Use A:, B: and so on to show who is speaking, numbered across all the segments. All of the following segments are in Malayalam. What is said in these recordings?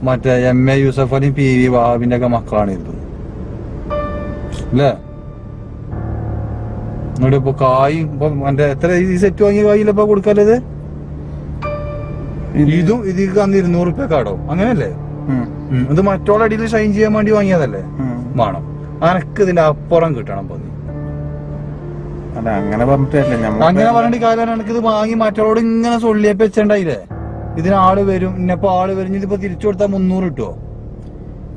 A: മറ്റേ MA യൂസഫ് അലി PV വാവിന്റെ ഒക്കെ മക്കളാണ് ഇത് അല്ലേ? എന്നിട്ട് ഇപ്പൊ കായ് ഇപ്പൊ മറ്റേ എത്ര ഈ സെറ്റ് വാങ്ങിയ കായില്ലപ്പോ കൊടുക്കാല്ലത്? ഇതും ഇതിക്ക് അന്ന് 200 റുപ്യ കാടോ അങ്ങനെയല്ലേ? ഇത് മറ്റോടെ അടിയിൽ ഷൈൻ ചെയ്യാൻ വേണ്ടി വാങ്ങിയതല്ലേ? വേണം അനക്ക് ഇതിന്റെ അപ്പുറം കിട്ടണം ഇപ്പൊ നീ.
B: അല്ല അങ്ങനെ പറഞ്ഞിട്ടല്ലേ
A: അങ്ങനെ പറഞ്ഞിട്ട് കാര്യം എനിക്ക് ഇത് വാങ്ങി മറ്റോട് ഇങ്ങനെ സൊള്ളിയപ്പോ വെച്ചിണ്ടായില്ലേ? ഇതിനാള് വരും ഇന്നപ്പോ ആള് വരും. ഇതിപ്പോ തിരിച്ചു കൊടുത്താൽ 300 കിട്ടുവോ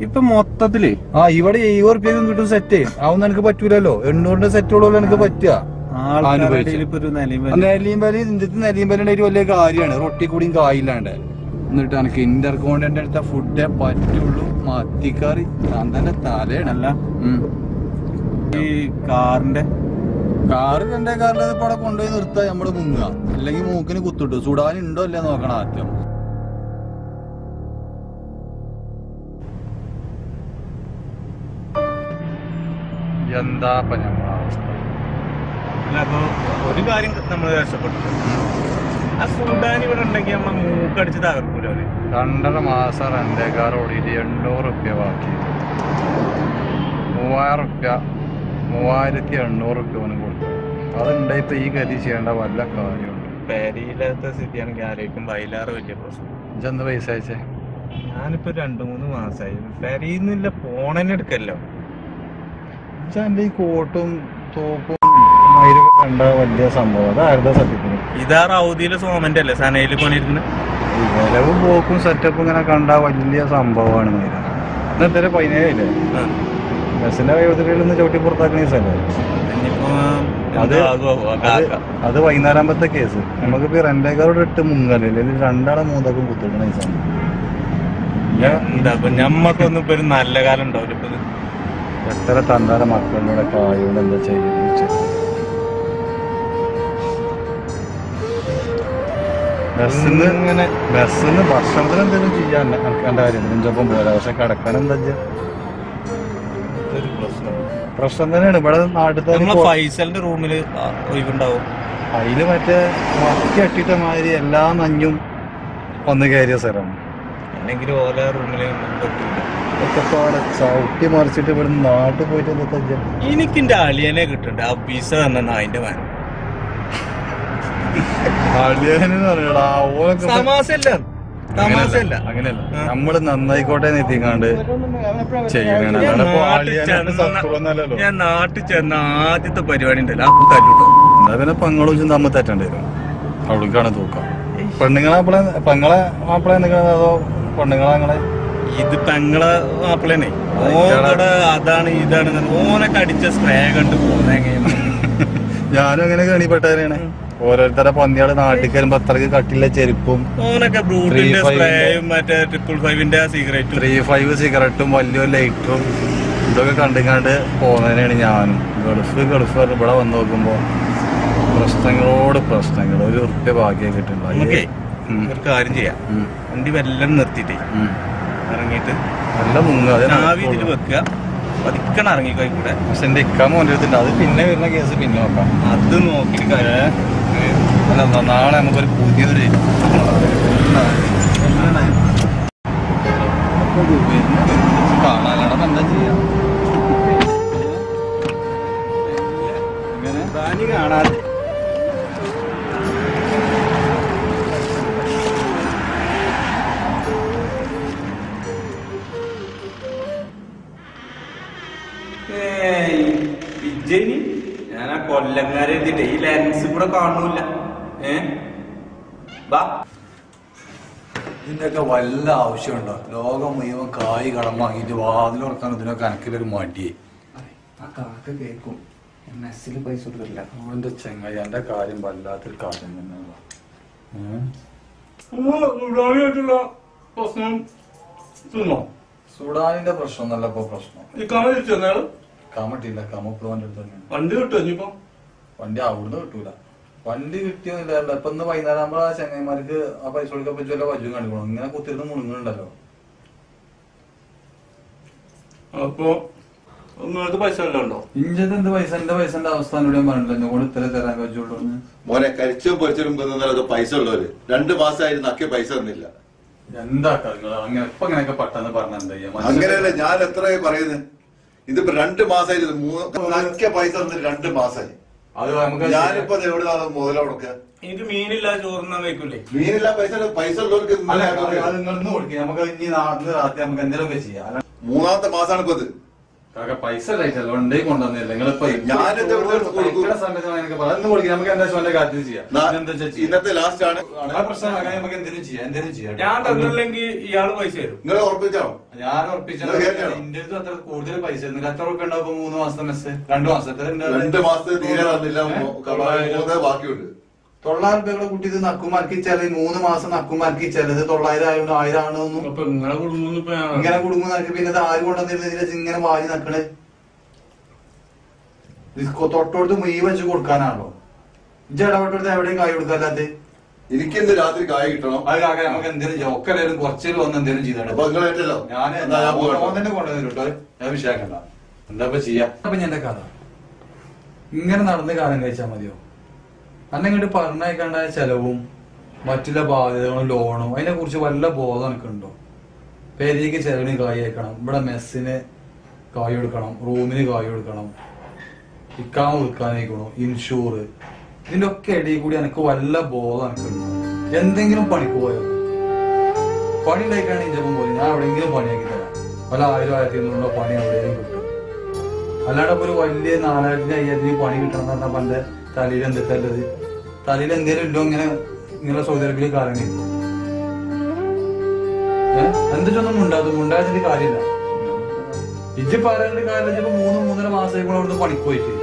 B: ഇപ്പൊ മൊത്തത്തില്?
A: ഇവിടെ 70 റുപ്യക്കും കിട്ടും സെറ്റ്. അതൊന്നും എനിക്ക് പറ്റൂലല്ലോ. 800 സെറ്റുള്ളൂ എനിക്ക് പറ്റുക. നെല്ലിയും വലി നെല്ലിയും വലിയ വലിയ കാര്യമാണ്. റൊട്ടി കൂടിയും കായില്ലാണ്ട്. എന്നിട്ട് എനിക്ക് ഇന്റർകോണ്ടിന്റെ അടുത്ത ഫുഡേ പറ്റുള്ളൂ. മത്തിക്കറി തന്നെ തലയാണല്ല.
B: ഈ കാറിന്റെ
A: കാറ് എന്റെ കാറിൽ ഇപ്പൊ അവിടെ കൊണ്ടുപോയി നിർത്താ നമ്മള് മുങ്ങുക. അല്ലെങ്കിൽ മൂക്കിന് കുത്തിട്ടു. സുഡാനി ഉണ്ടോ അല്ലേ നോക്കണം ആദ്യം. എന്താ
B: ഒരു കാര്യം നമ്മൾ രക്ഷപ്പെട്ടു. ആ സുഡാനി ഇവിടെ ഉണ്ടെങ്കിൽ നമ്മളെ മൂക്കടിച്ച് തകർക്കൂലോ.
A: 2.5 മാസം റെന്റേക്കാർ ഓടിയിട്ട് 800 റുപ്യ ബാക്കി. 3000 റുപ്യ 3800 റുപ്യ കൊടുത്തു. അതുണ്ടായിപ്പോ ഈ ഗതി ചെയ്യേണ്ട വല്ല കാര്യമുണ്ട്?
B: പെരിയില്ലാത്ത സ്ഥിതിയാണെങ്കിൽ ആലോചിക്കുമ്പോ അതിലേറെ വലിയ പ്രശ്നം.
A: ഇജെന്ത് പൈസ അയച്ചേ?
B: ഞാനിപ്പോ 2-3 മാസമായി പെരിന്നില്ല ഫോണെന്നെ എടുക്കല്ലോ.
A: എന്റെ ഈ കോട്ടും തോപ്പും മയിലൊക്കെ കണ്ട വലിയ സംഭവം. അതാരുടെ സത്യത്തിന്?
B: ഇതാ റൗദിയിലെ സോമന്റെ അല്ലേ സനയില് പണിയിരിക്കുന്നത്?
A: വിലവും പോക്കും സെറ്റപ്പും ഇങ്ങനെ കണ്ട വലിയ സംഭവമാണ്. മൈര ഇന്നത്തെ 17 ബസ്സിന്റെ വയോതിരികളിൽ ചവിട്ടി പുറത്താക്കുന്ന കേസല്ലേ അത്? വൈകുന്നേരത്തെ കേസ്. നമുക്കിപ്പോ റെന്റേക്കാരോട് ഇട്ട് മുങ്ങല്ലേ? രണ്ടാളെ മൂന്നക്കും കുത്തിടുന്ന കേസാണ്.
B: ഞമ്മക്കൊന്നും ഇപ്പൊ ഒരു നല്ല കാലം ഉണ്ടാവില്ല.
A: എത്ര തന്താര മക്കളുടെ കായോട് എന്താ ചെയ്യുന്നത്? ബസ്സിന് ഭക്ഷണത്തിന് എന്തെങ്കിലും ചെയ്യാൻ നടക്കേണ്ട കാര്യം നെഞ്ചൊപ്പം പോലെ. പക്ഷെ കിടക്കാൻ എന്താ പ്രശ്നം തന്നെയാണ്. ഇവിടെ നാട്ടിൽ
B: ഫൈസലിന്റെ റൂമില് ഒഴിവുണ്ടാവും.
A: അതില് മറ്റേ മത്തി അട്ടിട്ട മാതിരി എല്ലാ നഞ്ഞും വന്ന് കയറിയ സ്ഥലമാണ്.
B: അല്ലെങ്കിൽ ഓരോ റൂമില്
A: ചവിട്ടി മറിച്ചിട്ട് ഇവിടെ നാട്ടിൽ പോയിട്ട് എന്താ?
B: എനിക്കിന്റെ അളിയനെ കിട്ടണ്ട ആ പിസ തന്നെ അതിന്റെ മാനം.
A: അങ്ങനെയല്ല, നമ്മള് നന്നായിക്കോട്ടെ എത്തിക്കാണ്ട് ചെയ്യണ.
B: ഞാൻ നാട്ടിൽ ചെന്ന ആദ്യത്തെ പരിപാടി ഉണ്ടല്ലോ ആ തല്ലുട്ടോ.
A: എന്താ പിന്നെ പെങ്ങളും തമ്മിൽ തെറ്റേണ്ടി വരും. അവൾക്കാണ് തൂക്കം. പെങ്ങളെ മാപ്പിള എന്തൊക്കെയാണ്? അതോ പെണ്ണുങ്ങളെ ഞങ്ങളെ?
B: ഇത് പെങ്ങളെ മാപ്പിളനെ ഓടെ അതാണ് ഇതാണ് ഓനൊക്കെ അടിച്ച സ്പ്രേ കണ്ട് പോകുന്ന.
A: ഞാനും അങ്ങനെ കണിപ്പെട്ടവരാണ്. ഓരോരുത്തരെ പന്നിയാള് നാട്ടിൽ വരുമ്പോ അത്രക്ക് കട്ടില്ല ചെരുപ്പും
B: ഓനൊക്കെ ബ്രൂട്ടിന്റെ സ്പ്രേയും മറ്റേ 555 സിഗരറ്റും
A: 35 സിഗരറ്റും വലിയ ലൈറ്ററും ഇതൊക്കെ കണ്ടുകാണ്ട് പോകുന്നതിനാണ് ഞാനും. ഗൾഫ് ഇവിടെ വന്ന് നോക്കുമ്പോ പ്രശ്നങ്ങളോട് പ്രശ്നങ്ങൾ. 1 ഉറുപ്യ ഭാഗ്യം കിട്ടുന്നുണ്ട്.
B: ഒരു കാര്യം ചെയ്യാം, വണ്ടി വെല്ലം നിർത്തിട്ടേ ഇറങ്ങിയിട്ട്
A: നല്ല മുങ്ങ
B: ഇതിൽ വെക്കുക, പതിക്കണം ഇറങ്ങിക്കോയി കൂടെ.
A: പക്ഷെ എന്റെ ഇക്കാൻ മോൻ്റെ അടുത്തുണ്ട്. അത് പിന്നെ വരുന്ന കേസ് പിന്നെ നോക്കാം.
B: അത് നോക്കിയിട്ട് കാര്യം
A: അല്ല, നാളെ നമുക്കൊരു പുതിയൊരു കാണാനാണ് എന്താ ചെയ്യാ? കാണാതെ
B: ഞാൻ ആ കൊല്ലങ്ങാരെ എത്തിട്ടെ ഈ ലെൻസ് കൂടെ കാണൂല.
A: ഇതിന്റെയൊക്കെ വല്ല ആവശ്യമുണ്ടോ? ലോകം മുഴുവൻ കായ് കടം വാങ്ങിയിട്ട് വാതിൽ ഉറക്കാൻ ഇതിനൊക്കെ കണക്കിലൊരു മടിയെ.
B: ആ കാക്ക കേൾക്കും മെസ്സില് പൈസ കൊടുക്കില്ല.
A: അവന്റെ ചെങ്ങായി എന്റെ കാര്യം വല്ലാത്തൊരു കാര്യം തന്നെ. സുഡാനിന്റെ പ്രശ്നം എന്നല്ല ഇപ്പൊ പ്രശ്നം. കമട്ടില്ല, കമപ്ലോന്റെ അടുത്ത് തന്നെയാണ്.
B: വണ്ടി കിട്ടുമോ ഇനിയിപ്പോ?
A: വണ്ടി അവിടുന്ന് കിട്ടൂല. വണ്ടി കിട്ടിയൊന്നുമില്ല. ഇപ്പൊ ഇന്ന് വൈകുന്നേരം ആകുമ്പോ ആ ചെങ്ങന്മാർക്ക് ആ പൈസ കൊടുക്കാൻ പറ്റുമല്ലോ. വല്ലും കാണിക്കണം. ഇങ്ങനെ കുത്തിരുന്ന് മുണുങ്ങുന്നുണ്ടല്ലോ.
B: അപ്പൊ പൈസ ഉണ്ടോ?
A: ഇഞ്ചത് എന്ത് പൈസ? എന്റെ പൈസന്റെ അവസ്ഥ ഞാൻ പറഞ്ഞില്ല. എന്നോട് ഇത്ര തരാൻ കഴിച്ചുള്ളൂ.
C: മോനെ കരിച്ചും പൊരിച്ചും പൈസ ഉള്ളവര് 2 മാസമായിരുന്നു അക്കെ പൈസ തന്നില്ല.
A: എന്താക്കാ നിങ്ങൾ അങ്ങനെ ഇപ്പൊ അങ്ങനെയൊക്കെ പെട്ടെന്ന് പറഞ്ഞ എന്താ ചെയ്യാ?
C: അങ്ങനെയല്ല, ഞാൻ എത്രയായി പറയുന്നത്. ഇതിപ്പോ 2 മാസമായി, പൈസ തന്നിട്ട് 2 മാസമായി.
A: അത് നമുക്ക്
C: ഞാനിപ്പോ എവിടെയാണ് മുതലോടൊക്കെ?
B: എനിക്ക് മീനില്ല ചോറുന്നാൻ വെക്കൂലേ?
C: മീനില്ല, പൈസ ഉള്ളവർക്ക്
A: അത് നിങ്ങളൊന്ന് കൊടുക്കുക. നമുക്ക് ഇനി നാട്ടിൽ രാത്രി നമുക്ക് എന്തെങ്കിലുമൊക്കെ ചെയ്യാം.
C: 3ാമത്തെ മാസമാണ് ഇപ്പൊ ഇത്.
A: പൈസ കഴിച്ചല്ലോ ഉണ്ടേ കൊണ്ടുവന്നില്ല. നിങ്ങളിപ്പോ
C: ഞാനെന്താ
A: സമയത്ത് കൊടുക്കുക. നമുക്ക് എന്താ വെച്ചാൽ കാര്യത്തിൽ ചെയ്യാം.
C: ഇന്നത്തെ ലാസ്റ്റ് ആണ്
A: പ്രശ്നം. നമുക്ക് എന്തെങ്കിലും ചെയ്യാം, എന്തെങ്കിലും ചെയ്യാം.
B: ഞാൻ തന്നില്ലെങ്കിൽ ഇയാള് പൈസ തരും.
C: നിങ്ങൾ ഉറപ്പിച്ചോ?
A: ഞാൻ ഉറപ്പിച്ചാൽ ഇന്ത്യ അത്ര കൂടുതൽ പൈസ എത്ര ഉറപ്പ് ഉണ്ടാവും? 3 മാസത്തെ മെസ്സ്, 2 മാസത്തെ
C: 2 മാസത്തെ തീരെ തന്നില്ല, ബാക്കിയുണ്ട്.
A: 900 രൂപയുടെ കുട്ടി ഇത് നക്കുമാർക്കിച്ചാല് 3 മാസം നക്കുമാർക്കിച്ചാല് ഇത് 900 ആയതുകൊണ്ട് 1000 ആണെന്നും ഇങ്ങനെ കുടുങ്ങുന്ന പിന്നെ ഇത് ആര് കൊണ്ടുവന്നിരുന്നില്ല ഇങ്ങനെ വാരി നക്കണേ? തൊട്ടടുത്ത് മുയ് വെച്ച് കൊടുക്കാനാണല്ലോ. ഇജ്ജ് ഇടപെട്ടെടുത്ത് എവിടെയും കായ് കൊടുക്കാല്ലാത്ത
C: എനിക്ക് ഇന്ന് രാത്രി കായ കിട്ടണം.
A: അത് കാക്ക നമുക്ക് എന്തെങ്കിലും ഒക്കെ കുറച്ചേലും വന്ന് എന്തെങ്കിലും ചെയ്തോ. ഞാൻ തന്നെ കൊണ്ടുവന്നിരും കേട്ടോ. ഞാൻ വിഷയാക്കണ്ട. എന്താ ഇപ്പൊ ചെയ്യാ? അപ്പൊ ഞാൻ എന്റെ കഥ ഇങ്ങനെ നടന്ന് കാലം കഴിച്ചാൽ മതിയോ? അന്നിങ്ങോട്ട് പറഞ്ഞയക്കേണ്ടായ ചെലവും മറ്റുള്ള ബാധ്യതകളും ലോണും അതിനെ കുറിച്ച് വല്ല ബോധം എനിക്കുണ്ടോ? പേരേക്ക് ചെലവിന് കായ് അയക്കണം, ഇവിടെ മെസ്സിന് കായ് കൊടുക്കണം, റൂമിന് കായ് കൊടുക്കണം, ഇക്കാമ വിൽക്കാനായിക്കണോ, ഇൻഷൂർ, ഇതിന്റെ ഒക്കെ ഇടയിൽ കൂടി എനിക്ക് വല്ല ബോധം എനിക്കുണ്ടോ? എന്തെങ്കിലും പണിക്ക് പോയോ? പണി ഉണ്ടായിട്ടാണ് ഇഞ്ചപ്പം പോയി ഞാൻ എവിടെയെങ്കിലും പണിയാക്കി തരാം. വല്ല 1000 1500 പണി എവിടെയെങ്കിലും കിട്ടും. അല്ലാണ്ട് ഒരു വലിയ 4000 5000 പണി കിട്ടണം എന്ന് പറഞ്ഞാൽ പണ്ട് തലയിൽ എന്തിട്ടല്ലത്? തലയിൽ എന്തേലും ഉണ്ടോ? ഇങ്ങനെ സൗദി കാലം കഴിക്കും. എന്തിട്ടൊന്നും ഉണ്ടാകും കാര്യമില്ല. ഇജ്ജ് പറയേണ്ട കാര്യം ഇപ്പൊ 3-3.5 മാസമായിപ്പോൾ അവിടുന്ന് പണിക്ക് പോയിട്ട്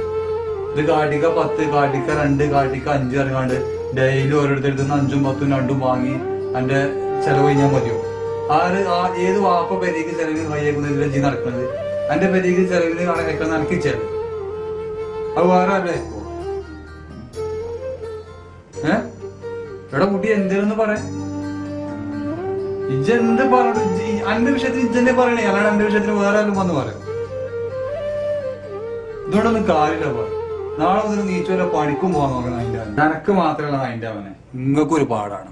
A: ഇത് കാട്ടിക്ക 10, കാട്ടിക്ക 2, കാട്ടിക്ക 5 ഇറങ്ങാണ്ട് ഡെയിലി ഓരോരുത്തരുടെ 5ഉം 10ഉം 2ഉം വാങ്ങി എന്റെ ചെലവ് കഴിഞ്ഞാൽ മതിയോ? ഏത് വാപ്പ പെരീക്ക് ചെലവിന് കൈയേക്കുന്നതിൽ ജി നടക്കുന്നത്? എന്റെ പെരീക്ക് ചെലവിന് കണക്കുന്ന എനിക്ക് ചെലവ് അത് വേറെ ആരുടെ? എടാ കുട്ടി എന്തേലും പറയാ. ഇജ്ജെന്ത് പറഞ്ഞു? എന്റെ വിഷയത്തിന് ഇജ്ജെന്നെ പറയണേ, അല്ലാണ്ട് എന്റെ വിഷയത്തിന് വേറെ ആരും വന്ന് പറയാം. ഇതുകൊണ്ടൊന്നും കാര്യമില്ല. നാളെ മുതൽ നീച്ചുവല്ല പണിക്കും പോകാൻ നോക്കണം. അതിന്റെ എനക്ക് മാത്രമല്ല അതിന്റെ അവനെ നിങ്ങൾക്കൊരു പാടാണ്.